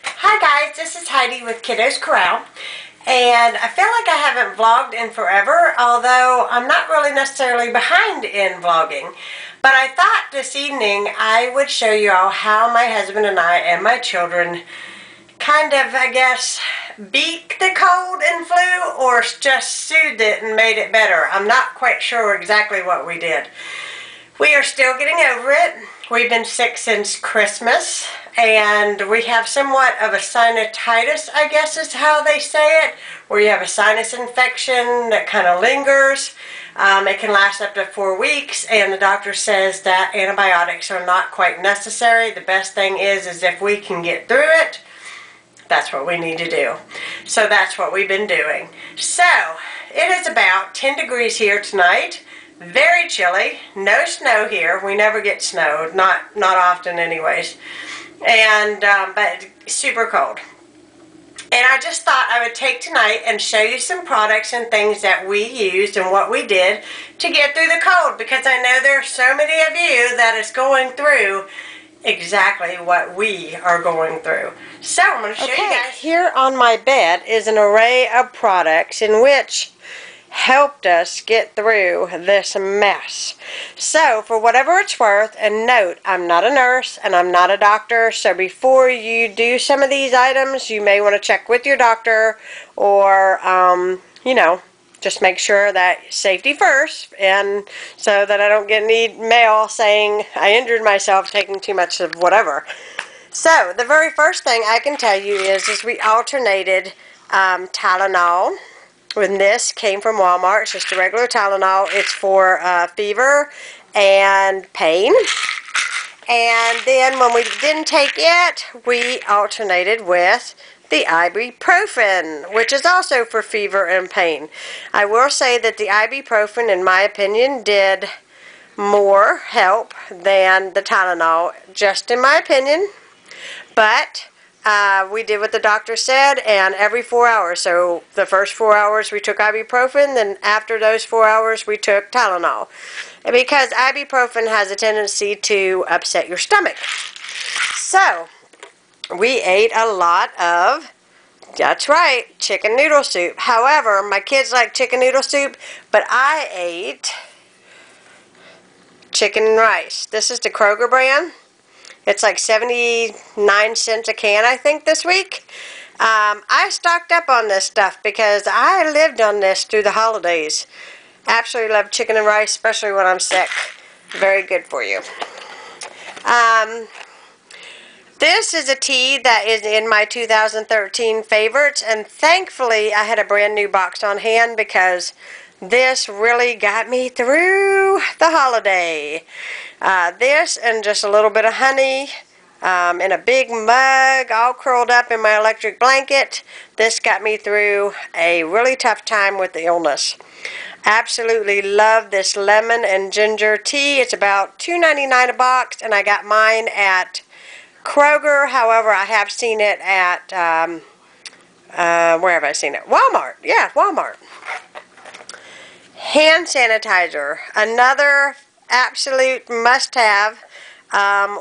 Hi guys, this is Heidi with Kiddos Corral, and I feel like I haven't vlogged in forever, although I'm not really necessarily behind in vlogging. But I thought this evening I would show you all how my husband and I and my children kind of, I guess, beat the cold and flu, or just soothed it and made it better. I'm not quite sure exactly what we did. We are still getting over it. We've been sick since Christmas, and we have somewhat of a sinusitis, I guess is how they say it, where you have a sinus infection that kind of lingers. It can last up to 4 weeks, and the doctor says that antibiotics are not quite necessary. The best thing is if we can get through it, that's what we need to do. So that's what we've been doing. So, it is about 10 degrees here tonight. Very chilly. No snow here. We never get snow. Not often anyways. And, but super cold. And I just thought I would take tonight and show you some products and things that we used and what we did to get through the cold. Because I know there are so many of you that is going through exactly what we are going through. So I'm going to show you guys. Here on my bed is an array of products in which helped us get through this mess. So for whatever it's worth, and note, I'm not a nurse and I'm not a doctor, so before you do some of these items you may want to check with your doctor, or you know, just make sure that safety first, and so that I don't get any mail saying I injured myself taking too much of whatever. So the very first thing I can tell you is we alternated Tylenol. When this came from Walmart, it's just a regular Tylenol. It's for fever and pain. And then when we didn't take it, we alternated with the Ibuprofen, which is also for fever and pain. I will say that the Ibuprofen, in my opinion, did more help than the Tylenol, just in my opinion. But we did what the doctor said, and every 4 hours. So the first 4 hours we took ibuprofen, then after those 4 hours we took Tylenol. Because ibuprofen has a tendency to upset your stomach. So we ate a lot of, that's right, chicken noodle soup. However, my kids like chicken noodle soup, but I ate chicken and rice. This is the Kroger brand. It's like 79 cents a can, I think, this week. I stocked up on this stuff because I lived on this through the holidays. Absolutely love chicken and rice, especially when I'm sick. Very good for you. This is a tea that is in my 2013 favorites, and thankfully I had a brand new box on hand because this really got me through the holiday. This and just a little bit of honey in a big mug, all curled up in my electric blanket. This got me through a really tough time with the illness. Absolutely love this lemon and ginger tea. It's about $2.99 a box, and I got mine at Kroger. However, I have seen it at, where have I seen it? Walmart. Yeah, Walmart. Hand sanitizer, another absolute must-have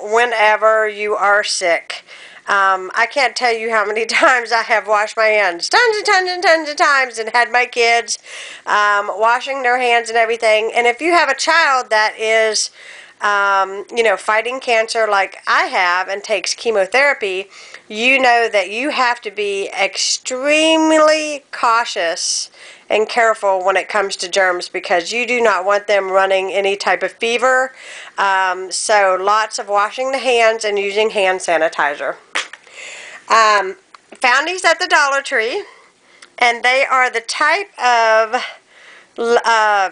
whenever you are sick. I can't tell you how many times I have washed my hands. Tons and tons and tons of times, and had my kids washing their hands and everything. And if you have a child that is, you know, fighting cancer like I have and takes chemotherapy, you know that you have to be extremely cautious and careful when it comes to germs, because you do not want them running any type of fever. So lots of washing the hands and using hand sanitizer. Found these at the Dollar Tree, and they are the type of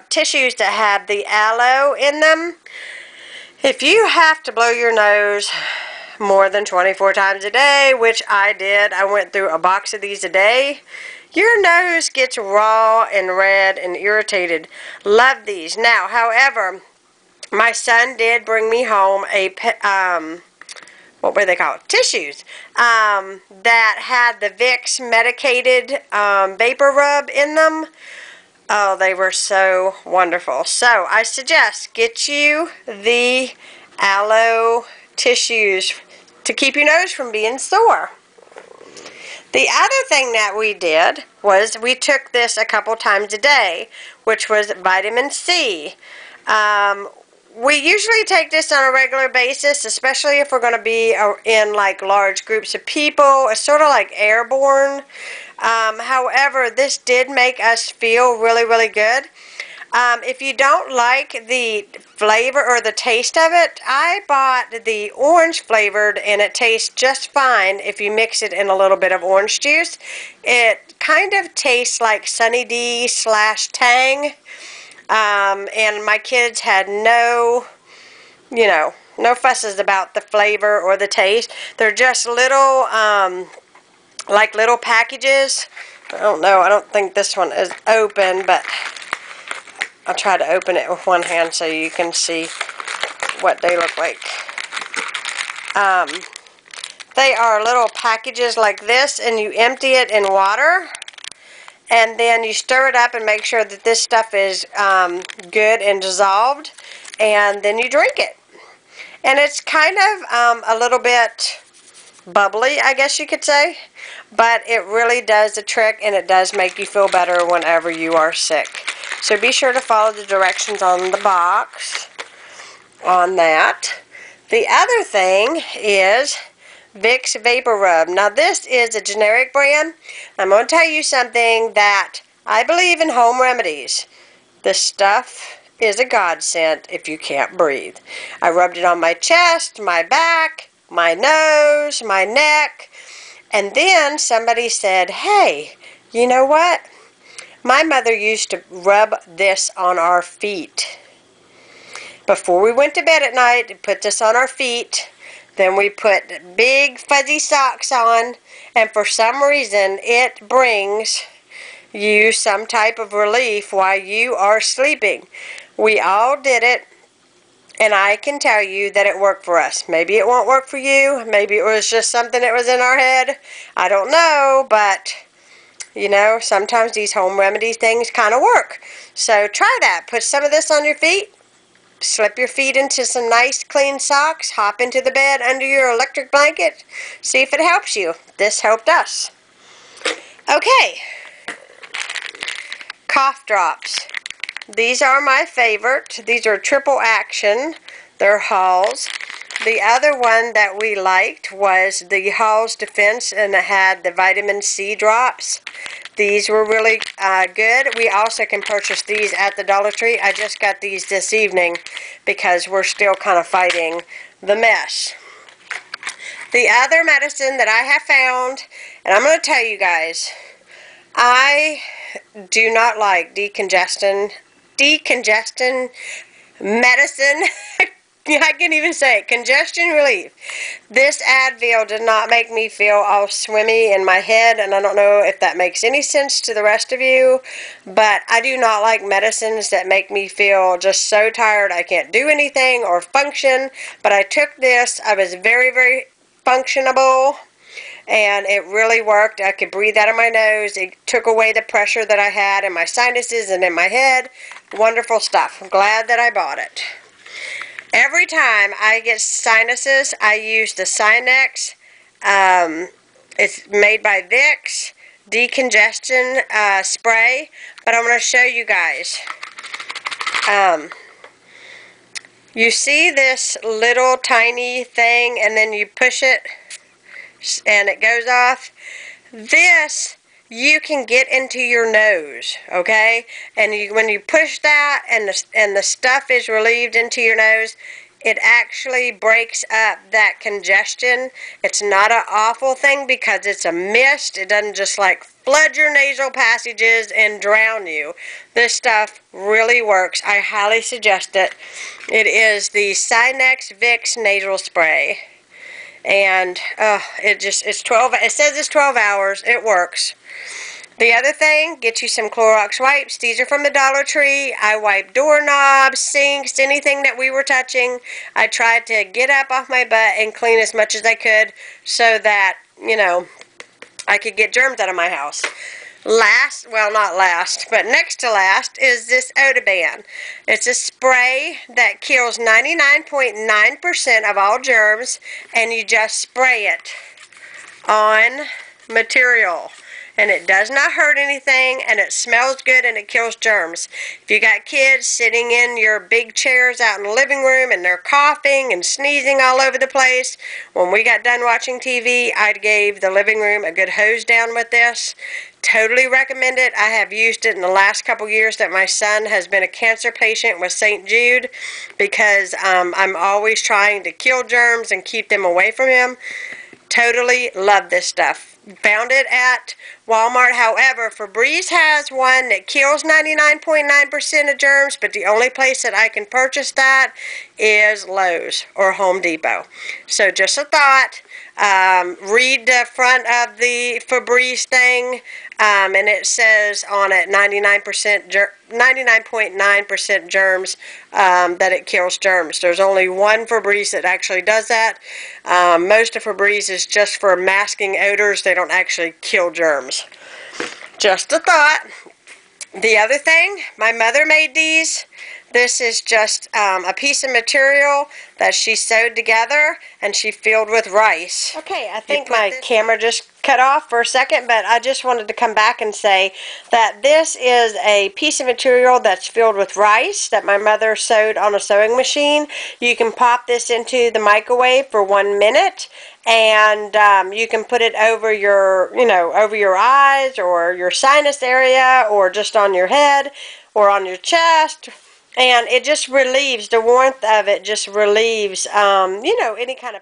tissues that have the aloe in them. If you have to blow your nose more than 24 times a day, which I did, I went through a box of these a day, your nose gets raw and red and irritated. Love these. Now, however, my son did bring me home a, what were they called? Tissues. That had the Vicks medicated Vapor Rub in them. Oh, they were so wonderful. So, I suggest get you the aloe tissues to keep your nose from being sore. The other thing that we did was we took this a couple times a day, which was vitamin C. We usually take this on a regular basis, especially if we're going to be in like large groups of people. It's sort of like airborne. However, this did make us feel really, really good. If you don't like the flavor or the taste of it, I bought the orange flavored and it tastes just fine if you mix it in a little bit of orange juice. It kind of tastes like Sunny D / Tang. And my kids had no fusses about the flavor or the taste. They're just little, like little packages. I don't know, I don't think this one is open, but I'll try to open it with one hand so you can see what they look like. They are little packages like this, and you empty it in water. And then you stir it up and make sure that this stuff is good and dissolved. And then you drink it. And it's kind of a little bit bubbly, I guess you could say. But it really does the trick, and it does make you feel better whenever you are sick. So be sure to follow the directions on the box on that. The other thing is Vicks Vapor Rub. Now this is a generic brand. I'm going to tell you something that I believe in home remedies. This stuff is a godsend if you can't breathe. I rubbed it on my chest, my back, my nose, my neck, and then somebody said, hey, you know what? My mother used to rub this on our feet. Before we went to bed at night, put this on our feet. Then we put big fuzzy socks on, and for some reason it brings you some type of relief while you are sleeping. We all did it, and I can tell you that it worked for us. Maybe it won't work for you. Maybe it was just something that was in our head. I don't know, but you know, sometimes these home remedy things kind of work. So try that. Put some of this on your feet. Slip your feet into some nice clean socks. Hop into the bed under your electric blanket. See if it helps you. This helped us. Okay. Cough drops. These are my favorite. These are triple action. They're Hall's. The other one that we liked was the Hall's Defense, and it had the vitamin C drops. These were really good. We also can purchase these at the Dollar Tree. I just got these this evening because we're still kind of fighting the mess. The other medicine that I have found, and I'm going to tell you guys, I do not like decongestant medicine. I can't even say it. Congestion relief. This Advil did not make me feel all swimmy in my head, and I don't know if that makes any sense to the rest of you, but I do not like medicines that make me feel just so tired I can't do anything or function. But I took this. I was very, very functionable, and it really worked. I could breathe out of my nose. It took away the pressure that I had in my sinuses and in my head. Wonderful stuff. I'm glad that I bought it. Every time I get sinuses, I use the Cynex. It's made by Vicks decongestion spray, but I'm going to show you guys. You see this little tiny thing, and then you push it, and it goes off. This you can get into your nose, okay? And when you push that and the stuff is relieved into your nose, it actually breaks up that congestion. It's not an awful thing because it's a mist. It doesn't just like flood your nasal passages and drown you. This stuff really works. I highly suggest it. It is the Cynex Vicks nasal spray. And it's 12. It says it's 12 hours. It works. The other thing, get you some Clorox wipes. These are from the Dollar Tree. I wipe doorknobs, sinks, anything that we were touching. I tried to get up off my butt and clean as much as I could so that, you know, I could get germs out of my house. Last, well, not last, but next to last is this Odoban. It's a spray that kills 99.9% of all germs, and you just spray it on material. And it does not hurt anything, and it smells good, and it kills germs. If you got kids sitting in your big chairs out in the living room and they're coughing and sneezing all over the place, when we got done watching TV, I gave the living room a good hose down with this. Totally recommend it. I have used it in the last couple years that my son has been a cancer patient with St. Jude, because I'm always trying to kill germs and keep them away from him. Totally love this stuff. Found it at Walmart. However, Febreze has one that kills 99.9% of germs, but the only place that I can purchase that is Lowe's or Home Depot. So just a thought. Read the front of the Febreze thing, and it says on it 99.9% germs, that it kills germs. There's only one Febreze that actually does that. Most of Febreze is just for masking odors. They don't actually kill germs. Just a thought. The other thing, my mother made these. This is just a piece of material that she sewed together and she filled with rice. Okay, I think my camera just cut off for a second, but I just wanted to come back and say that this is a piece of material that's filled with rice that my mother sewed on a sewing machine. You can pop this into the microwave for 1 minute, and you can put it over your, over your eyes or your sinus area, or just on your head or on your chest. And it just relieves, the warmth of it just relieves, any kind of